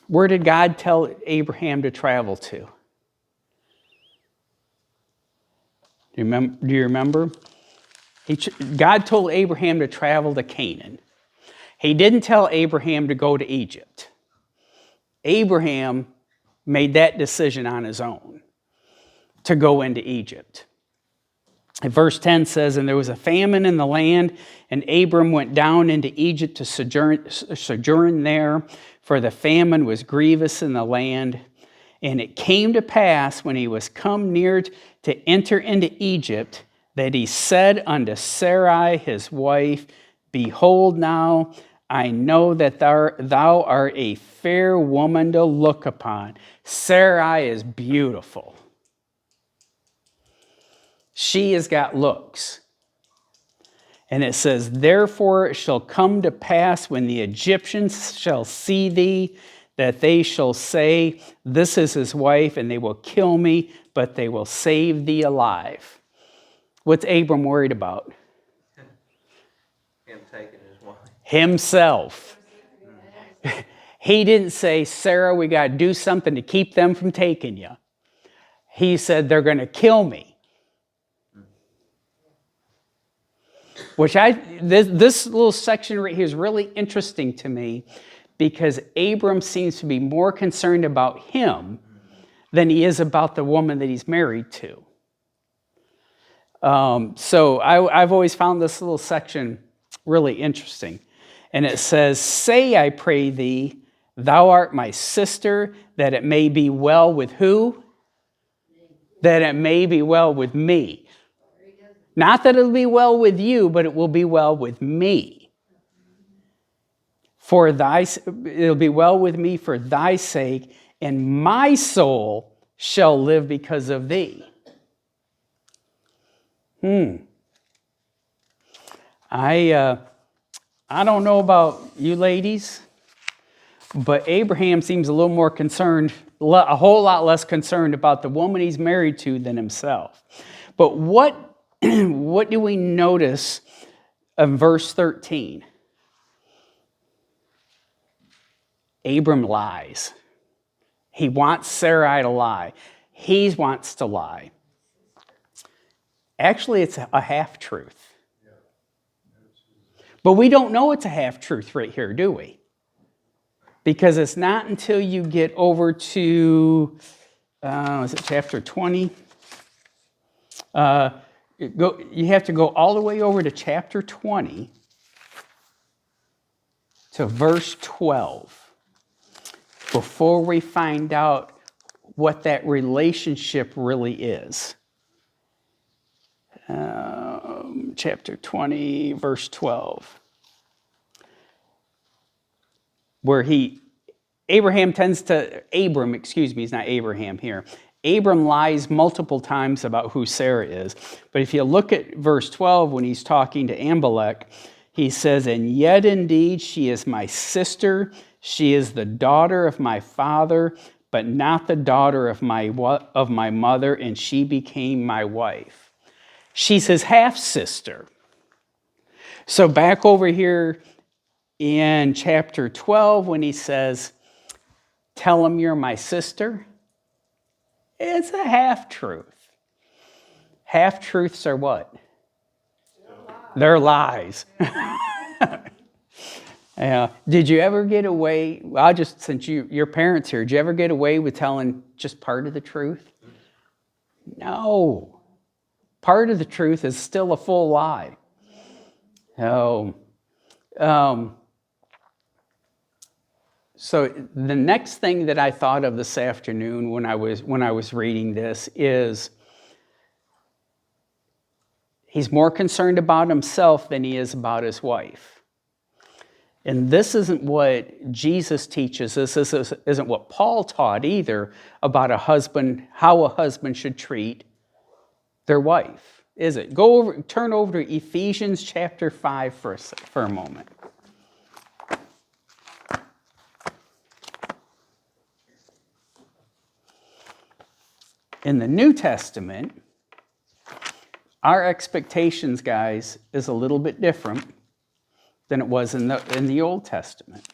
Where did God tell Abraham to travel to? Do you remember? God told Abraham to travel to Canaan. He didn't tell Abraham to go to Egypt. Abraham made that decision on his own to go into Egypt. And verse 10 says, "And there was a famine in the land, and Abram went down into Egypt to sojourn there, for the famine was grievous in the land. And it came to pass, when he was come near to enter into Egypt, that he said unto Sarai his wife, Behold now, I know that thou art a fair woman to look upon." Sarai is beautiful. She has got looks. And it says, "Therefore it shall come to pass when the Egyptians shall see thee, that they shall say, This is his wife, and they will kill me, but they will save thee alive." What's Abram worried about? Him taking his wife. Himself. He didn't say, "Sarah, we got to do something to keep them from taking you." He said, "They're going to kill me." Which this little section right here is really interesting to me, because Abram seems to be more concerned about him than he is about the woman that he's married to. So I've always found this little section really interesting. And it says, "Say, I pray thee, thou art my sister, that it may be well with" who? That it may be well with me. Not that it'll be well with you, but it will be well with me. It'll be well with me for thy sake, and my soul shall live because of thee. I don't know about you ladies, but Abraham seems a little more concerned, a whole lot less concerned about the woman he's married to than himself. But what do we notice in verse 13? Abram lies. He wants Sarai to lie. He wants to lie. Actually, it's a half-truth. But we don't know it's a half-truth right here, do we? Because it's not until you get over to, is it chapter 20? You have to go all the way over to chapter 20 to verse 12 before we find out what that relationship really is. Chapter 20, verse 12. Where Abram, he's not Abraham here. Abram lies multiple times about who Sarah is. But if you look at verse 12, when he's talking to Amalek, he says, "And yet indeed she is my sister. She is the daughter of my father, but not the daughter of my mother, and she became my wife." She's his half-sister. So back over here in chapter 12, when he says, "Tell him you're my sister," it's a half-truth. Half-truths are what? They're lies. Did you ever get away, since your parents here, did you ever get away with telling just part of the truth? No. Part of the truth is still a full lie. So the next thing that I thought of this afternoon when I was reading this is he's more concerned about himself than he is about his wife. And this isn't what Jesus teaches. This isn't what Paul taught either about how a husband should treat their wife, is it? Turn over to Ephesians chapter 5 for a moment. In the New Testament, our expectations, guys, is a little bit different than it was in the Old Testament.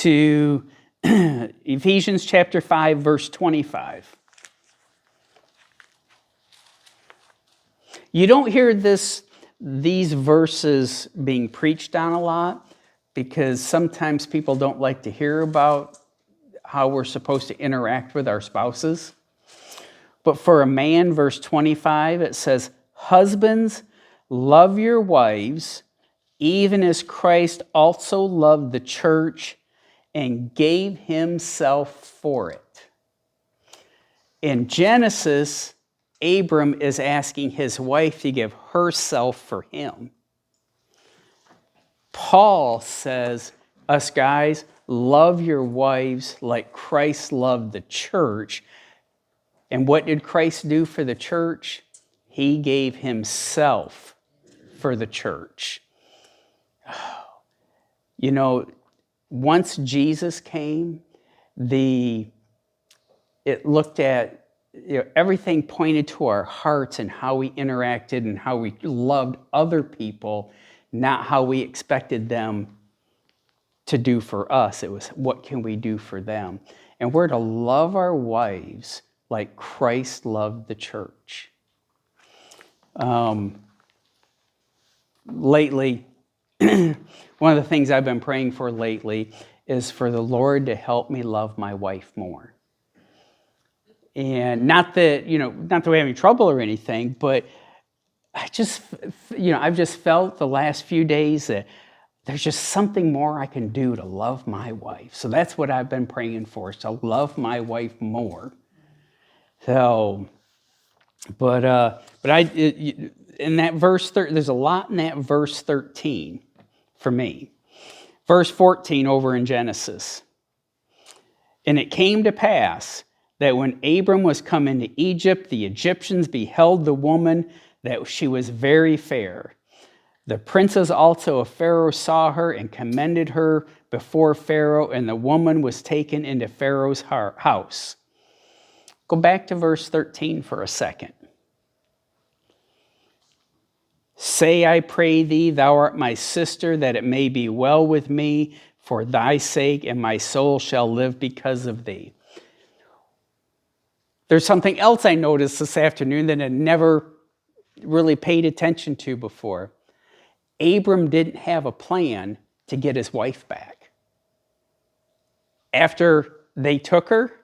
to Ephesians chapter 5, verse 25. You don't hear these verses being preached on a lot because sometimes people don't like to hear about how we're supposed to interact with our spouses. But for a man, verse 25, it says, "Husbands, love your wives, even as Christ also loved the church and gave himself for it." In Genesis, Abram is asking his wife to give herself for him. Paul says, us guys, love your wives like Christ loved the church. And what did Christ do for the church? He gave himself for the church. You know, once Jesus came, it looked at, everything pointed to our hearts and how we interacted and how we loved other people, not how we expected them to do for us. It was, what can we do for them? And we're to love our wives like Christ loved the church. Lately, one of the things I've been praying for lately is for the Lord to help me love my wife more. And not that we're having trouble or anything, but I've just felt the last few days that there's just something more I can do to love my wife. So that's what I've been praying for, is to love my wife more. So, in that verse, there's a lot in that verse 13 for me. Verse 14 over in Genesis. "And it came to pass that when Abram was come into Egypt, the Egyptians beheld the woman, that she was very fair. The princes also of Pharaoh saw her and commended her before Pharaoh, and the woman was taken into Pharaoh's house." Go back to verse 13 for a second. "Say, I pray thee, thou art my sister, that it may be well with me for thy sake, and my soul shall live because of thee." There's something else I noticed this afternoon that I never really paid attention to before. Abram didn't have a plan to get his wife back. After they took her,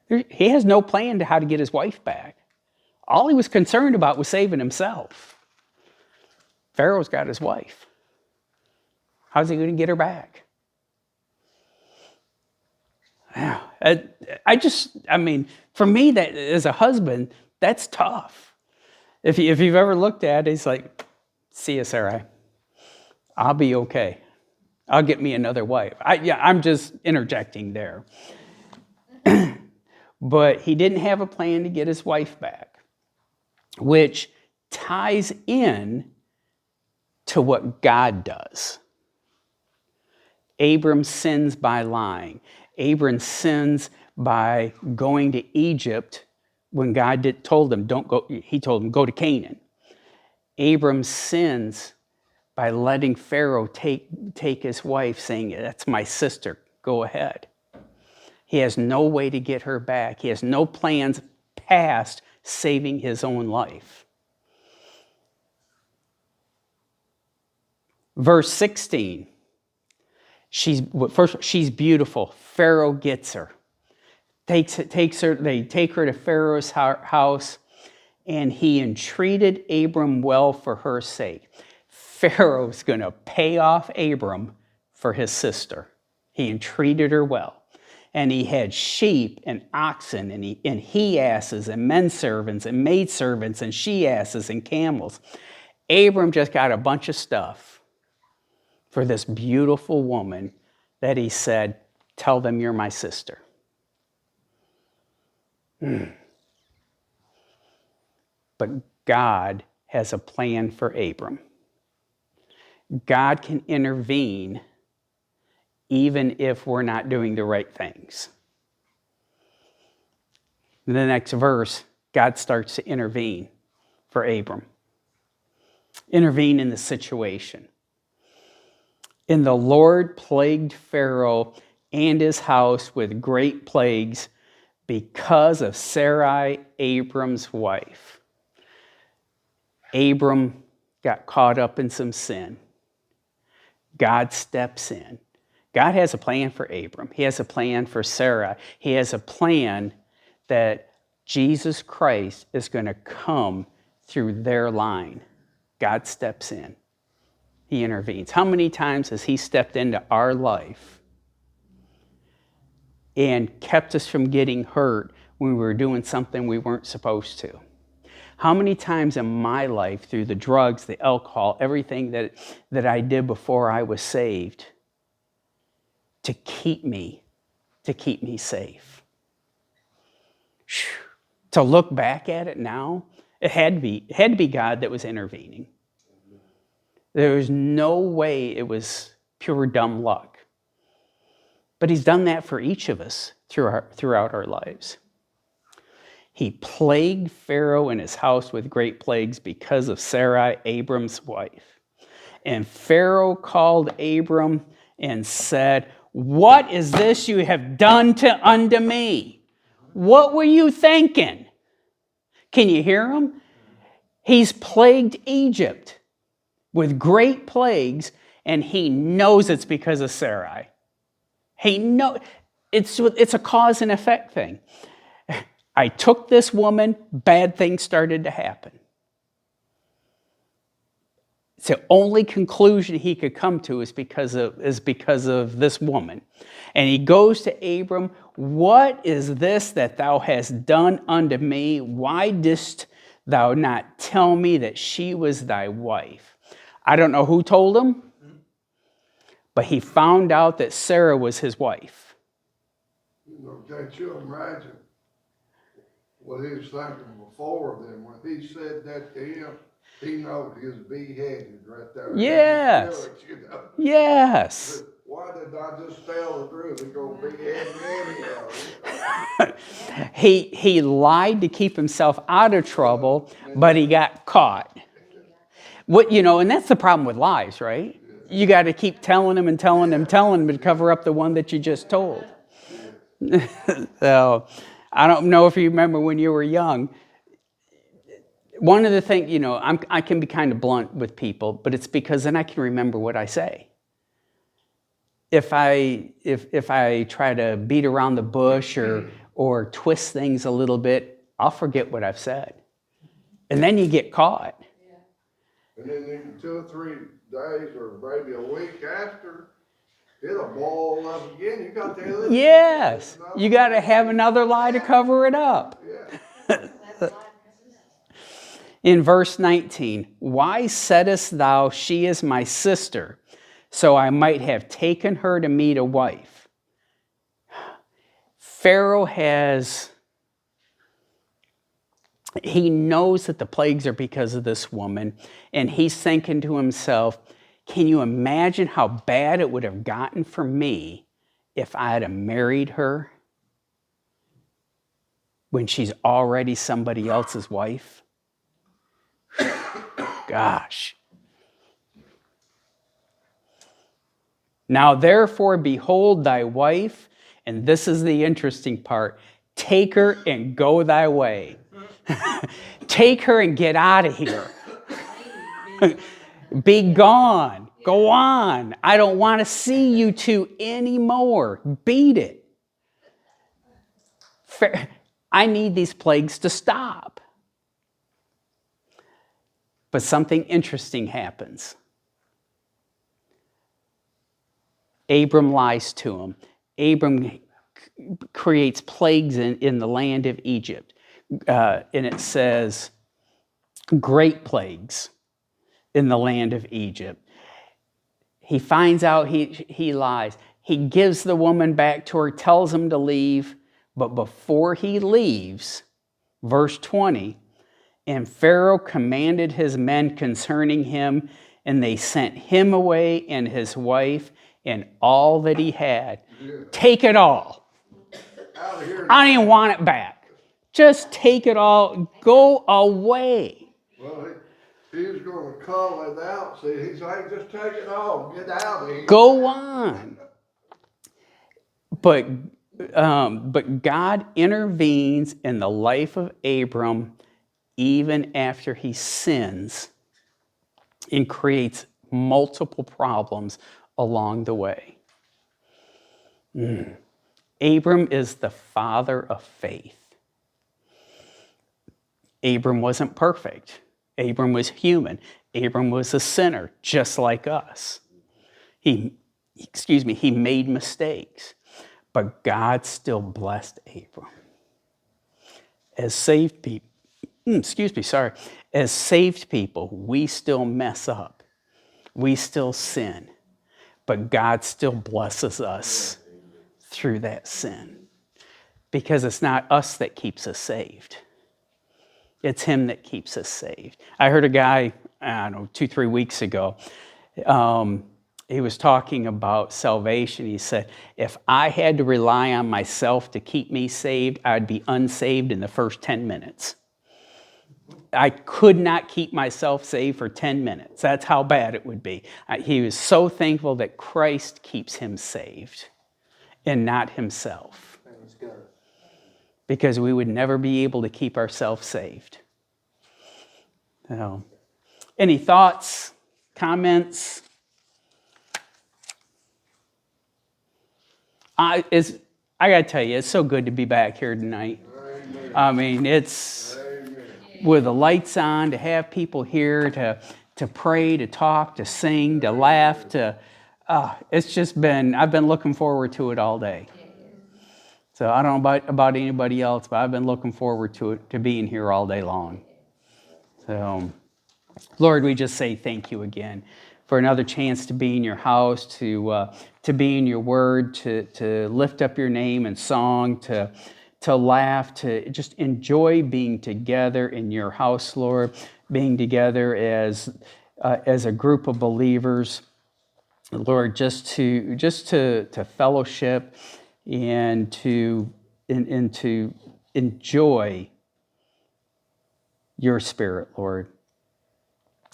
he has no plan to how to get his wife back. All he was concerned about was saving himself. Pharaoh's got his wife. How's he going to get her back? For me, that as a husband, that's tough. If you've ever looked at it, it's like, "See you, Sarah. I'll be okay. I'll get me another wife." I'm just interjecting there. But he didn't have a plan to get his wife back, which ties in to what God does. Abram sins by lying. Abram sins by going to Egypt when God told him, don't go. He told him, go to Canaan. Abram sins by letting Pharaoh take his wife, saying, "That's my sister, go ahead." He has no way to get her back. He has no plans past saving his own life. Verse 16. She's beautiful. Pharaoh gets her. They take her to Pharaoh's house, and he entreated Abram well for her sake. Pharaoh's going to pay off Abram for his sister. He entreated her well. And he had sheep and oxen and he-asses and men-servants and maidservants and she-asses and camels. Abram just got a bunch of stuff for this beautiful woman that he said, "Tell them you're my sister." But God has a plan for Abram. God can intervene even if we're not doing the right things. In the next verse, God starts to intervene for Abram. Intervene in the situation. And the Lord plagued Pharaoh and his house with great plagues because of Sarai, Abram's wife. Abram got caught up in some sin. God steps in. God has a plan for Abram. He has a plan for Sarah. He has a plan that Jesus Christ is going to come through their line. God steps in. He intervenes. How many times has he stepped into our life and kept us from getting hurt when we were doing something we weren't supposed to? How many times in my life, through the drugs, the alcohol, everything that I did before I was saved, to keep me safe? To look back at it now, it had to be God that was intervening. There was no way it was pure dumb luck. But he's done that for each of us throughout our lives. He plagued Pharaoh and his house with great plagues because of Sarai, Abram's wife. And Pharaoh called Abram and said, "What is this you have done unto me? What were you thinking?" Can you hear him? He's plagued Egypt with great plagues, and he knows it's because of Sarai. He knows it's a cause and effect thing. I took this woman, bad things started to happen. It's the only conclusion he could come to is because of this woman. And he goes to Abram, "What is this that thou hast done unto me? Why didst thou not tell me that she was thy wife?" I don't know who told him, but he found out that Sarah was his wife. Can't you imagine what he was thinking before then? When he said that to him, he knows he was beheaded right there. Yes. Yes. Why did I just tell the truth? He's going to behead me anyhow. He lied to keep himself out of trouble, but he got caught. And that's the problem with lies, right? You got to keep telling them to cover up the one that you just told. So, I don't know if you remember when you were young. One of the things, I can be kind of blunt with people, but it's because then I can remember what I say. If I try to beat around the bush or twist things a little bit, I'll forget what I've said. And then you get caught. And then 2 or 3 days or maybe a week after, it'll ball up again. You got to Yes. You got to have another lie to cover it up. Yeah. In verse 19, "Why saidst thou, she is my sister, so I might have taken her to me to wife?" Pharaoh he knows that the plagues are because of this woman, and he's thinking to himself, can you imagine how bad it would have gotten for me if I had married her when she's already somebody else's wife? Gosh. "Now therefore, behold thy wife," and this is the interesting part, "take her and go thy way." Take her and get out of here. Be gone. Go on. I don't want to see you two anymore. Beat it. I need these plagues to stop. But something interesting happens. Abram lies to him. Abram creates plagues in the land of Egypt. And it says, great plagues in the land of Egypt. He finds out he lies. He gives the woman back to her, tells him to leave. But before he leaves, verse 20, "And Pharaoh commanded his men concerning him, and they sent him away and his wife and all that he had." Yeah. Take it all. Out of here. I don't even want it back. Just take it all. Go away. Well, He was gonna call it out, see, he's like, just take it off, get out of here. Go on. But God intervenes in the life of Abram even after he sins and creates multiple problems along the way. Abram is the father of faith. Abram wasn't perfect. Abram was human. Abram was a sinner, just like us. He made mistakes, but God still blessed Abram. As saved people, as saved people, we still mess up. We still sin, but God still blesses us through that sin because it's not us that keeps us saved. It's him that keeps us saved. I heard a guy, 2-3 weeks ago, he was talking about salvation. He said, if I had to rely on myself to keep me saved, I'd be unsaved in the first 10 minutes. I could not keep myself saved for 10 minutes. That's how bad it would be. He was so thankful that Christ keeps him saved and not himself. Because we would never be able to keep ourselves saved. So, any thoughts, comments? I got to tell you, it's so good to be back here tonight. Amen. I mean, it's Amen. with the lights on, to have people here to pray, to talk, to sing, to laugh, it's just been, I've been looking forward to it all day. So I don't know about anybody else, but I've been looking forward to it, to being here all day long. So, Lord, we just say thank you again for another chance to be in your house, to be in your word, to lift up your name in song, to laugh, to just enjoy being together in your house, Lord, being together as a group of believers, Lord, just to fellowship and to enjoy your Spirit, Lord.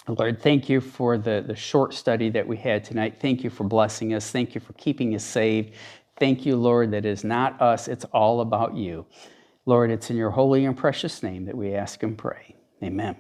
Lord, thank you for the short study that we had tonight. Thank you for blessing us. Thank you for keeping us saved. Thank you, Lord, that it's not us, it's all about you. Lord, it's in your holy and precious name that we ask and pray. Amen.